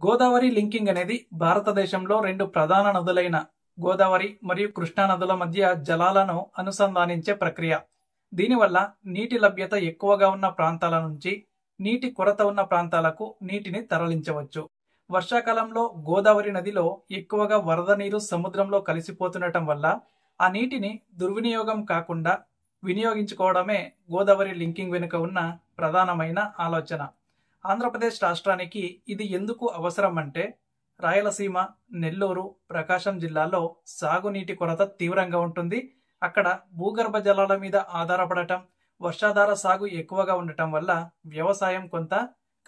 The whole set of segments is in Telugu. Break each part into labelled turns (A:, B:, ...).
A: గోదావరి లింకింగ్ అనేది భారతదేశంలో రెండు ప్రధాన నదులైన గోదావరి మరియు కృష్ణా నదుల మధ్య జలాలను అనుసంధానించే ప్రక్రియ. దీనివల్ల నీటి లభ్యత ఎక్కువగా ఉన్న ప్రాంతాల నుంచి నీటి కొరత ఉన్న ప్రాంతాలకు నీటిని తరలించవచ్చు. వర్షాకాలంలో గోదావరి నదిలో ఎక్కువగా వరద నీరు సముద్రంలో కలిసిపోతుండటం వల్ల ఆ నీటిని దుర్వినియోగం కాకుండా వినియోగించుకోవడమే గోదావరి లింకింగ్ వెనుక ఉన్న ప్రధానమైన ఆలోచన. ఆంధ్రప్రదేశ్ రాష్ట్రానికి ఇది ఎందుకు అవసరం అంటే, రాయలసీమ, నెల్లూరు, ప్రకాశం జిల్లాల్లో సాగునీటి కొరత తీవ్రంగా ఉంటుంది. అక్కడ భూగర్భ జలాల మీద ఆధారపడటం, వర్షాధార సాగు ఎక్కువగా ఉండటం వల్ల వ్యవసాయం కొంత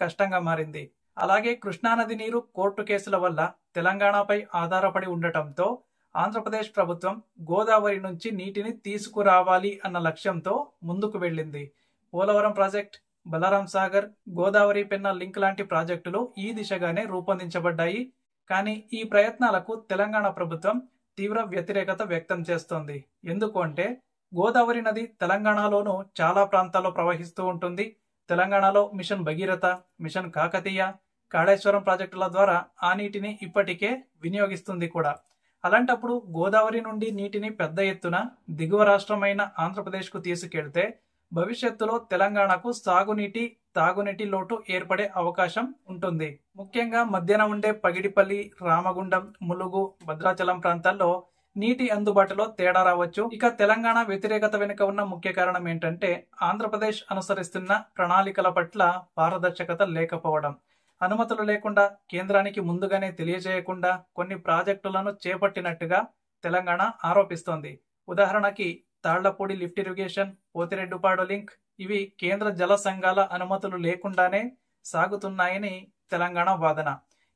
A: కష్టంగా మారింది. అలాగే కృష్ణానది నీరు కోర్టు కేసుల వల్ల తెలంగాణపై ఆధారపడి ఉండటంతో ఆంధ్రప్రదేశ్ ప్రభుత్వం గోదావరి నుంచి నీటిని తీసుకురావాలి అన్న లక్ష్యంతో ముందుకు వెళ్ళింది. పోలవరం ప్రాజెక్ట్, బలరాం సాగర్, గోదావరి పెన్నా లింక్ లాంటి ప్రాజెక్టులు ఈ దిశగానే రూపొందించబడ్డాయి. కానీ ఈ ప్రయత్నాలకు తెలంగాణ ప్రభుత్వం తీవ్ర వ్యతిరేకత వ్యక్తం చేస్తోంది. ఎందుకు అంటే, గోదావరి నది తెలంగాణలోనూ చాలా ప్రాంతాల్లో ప్రవహిస్తూ ఉంటుంది. తెలంగాణలో మిషన్ భగీరథ, మిషన్ కాకతీయ, కాళేశ్వరం ప్రాజెక్టుల ద్వారా ఆ నీటిని ఇప్పటికే వినియోగిస్తుంది కూడా. అలాంటప్పుడు గోదావరి నుండి నీటిని పెద్ద ఎత్తున దిగువ రాష్ట్రమైన ఆంధ్రప్రదేశ్కు తీసుకెళ్తే భవిష్యత్తులో తెలంగాణకు సాగునీటి, తాగునీటి లోటు ఏర్పడే అవకాశం ఉంటుంది. ముఖ్యంగా మధ్యన ఉండే పగిడిపల్లి, రామగుండం, ములుగు, భద్రాచలం ప్రాంతాల్లో నీటి అందుబాటులో తేడా రావచ్చు. ఇక తెలంగాణ వ్యతిరేకత వెనుక ఉన్న ముఖ్య కారణం ఏంటంటే, ఆంధ్రప్రదేశ్ అనుసరిస్తున్న ప్రణాళికల పట్ల పారదర్శకత లేకపోవడం. అనుమతులు లేకుండా, కేంద్రానికి ముందుగానే తెలియజేయకుండా కొన్ని ప్రాజెక్టులను చేపట్టినట్టుగా తెలంగాణ ఆరోపిస్తోంది. ఉదాహరణకి Tallapudi lift irrigation, Pothireddypadu link ఇవి కేంద్ర జల సంఘాల అనుమతులు లేకుండానే సాగుతున్నాయని తెలంగాణ వాదన.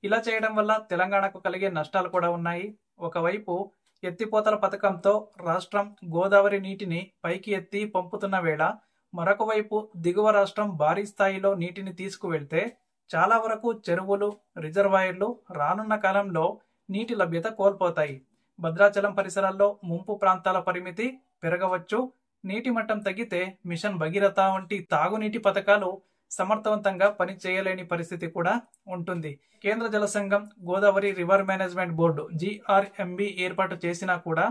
A: ఇలా చేయడం వల్ల తెలంగాణకు కలిగే నష్టాలు కూడా ఉన్నాయి. ఒకవైపు ఎత్తిపోతల పథకంతో రాష్ట్రం గోదావరి నీటిని పైకి ఎత్తి పంపుతున్న వేళ, మరొక వైపు దిగువ రాష్ట్రం భారీ స్థాయిలో నీటిని తీసుకువెళ్తే చాలా వరకు చెరువులు, రిజర్వాయర్లు రానున్న కాలంలో నీటి లభ్యత కోల్పోతాయి. భద్రాచలం పరిసరాల్లో ముంపు ప్రాంతాల పరిమితి పెరగవచ్చు. నీటి మట్టం తగ్గితే మిషన్ భగీరథ వంటి తాగునీటి పథకాలు సమర్థవంతంగా పనిచేయలేని పరిస్థితి కూడా ఉంటుంది. కేంద్ర జల సంఘం, Godavari river management board GRMB ఏర్పాటు చేసినా కూడా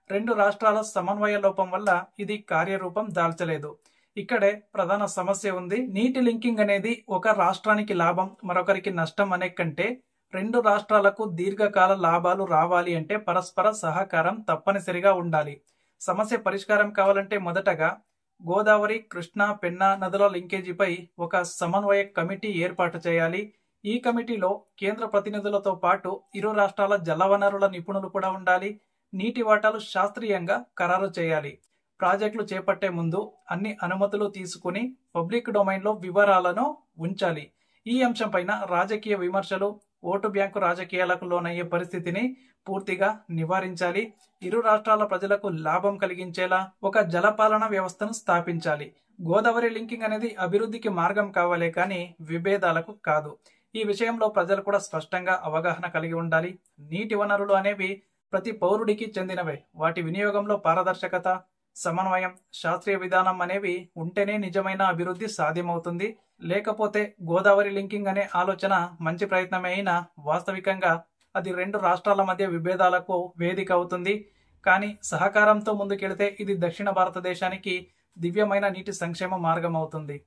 A: రెండు రాష్ట్రాల సమన్వయ లోపం వల్ల ఇది కార్యరూపం దాల్చలేదు. ఇక్కడే ప్రధాన సమస్య ఉంది. నీటి లింకింగ్ అనేది ఒక రాష్ట్రానికి లాభం, మరొకరికి నష్టం అనే కంటే రెండు రాష్ట్రాలకు దీర్ఘకాల లాభాలు రావాలి అంటే పరస్పర సహకారం తప్పనిసరిగా ఉండాలి. సమస్య పరిష్కారం కావాలంటే మొదటగా గోదావరి, కృష్ణా, పెన్నా నదుల లింకేజీపై ఒక సమన్వయ కమిటీ ఏర్పాటు చేయాలి. ఈ కమిటీలో కేంద్ర ప్రతినిధులతో పాటు ఇరు రాష్ట్రాల జలవనరుల నిపుణులు కూడా ఉండాలి. నీటి వాటాలు శాస్త్రీయంగా ఖరారు చేయాలి. ప్రాజెక్టులు చేపట్టే ముందు అన్ని అనుమతులు తీసుకుని పబ్లిక్ డొమైన్లో వివరాలను ఉంచాలి. ఈ అంశంపైన రాజకీయ విమర్శలు, ఓటు బ్యాంకు రాజకీయాలకు లోనయ్యే పరిస్థితిని పూర్తిగా నివారించాలి. ఇరు రాష్ట్రాల ప్రజలకు లాభం కలిగించేలా ఒక జలపాలన వ్యవస్థను స్థాపించాలి. గోదావరి లింకింగ్ అనేది అభివృద్ధికి మార్గం కావాలే కానీ విభేదాలకు కాదు. ఈ విషయంలో ప్రజలు కూడా స్పష్టంగా అవగాహన కలిగి ఉండాలి. నీటి వనరులు అనేవి ప్రతి పౌరుడికి చెందినవే. వాటి వినియోగంలో పారదర్శకత, సమన్వయం, శాస్త్రీయ విధానం అనేవి ఉంటేనే నిజమైన అభివృద్ధి సాధ్యమవుతుంది. లేకపోతే గోదావరి లింకింగ్ అనే ఆలోచన మంచి ప్రయత్నమే అయినా వాస్తవికంగా అది రెండు రాష్ట్రాల మధ్య విభేదాలకు వేదిక అవుతుంది. కానీ సహకారంతో ముందుకెళితే ఇది దక్షిణ భారతదేశానికి దివ్యమైన నీటి సంక్షేమ మార్గం అవుతుంది.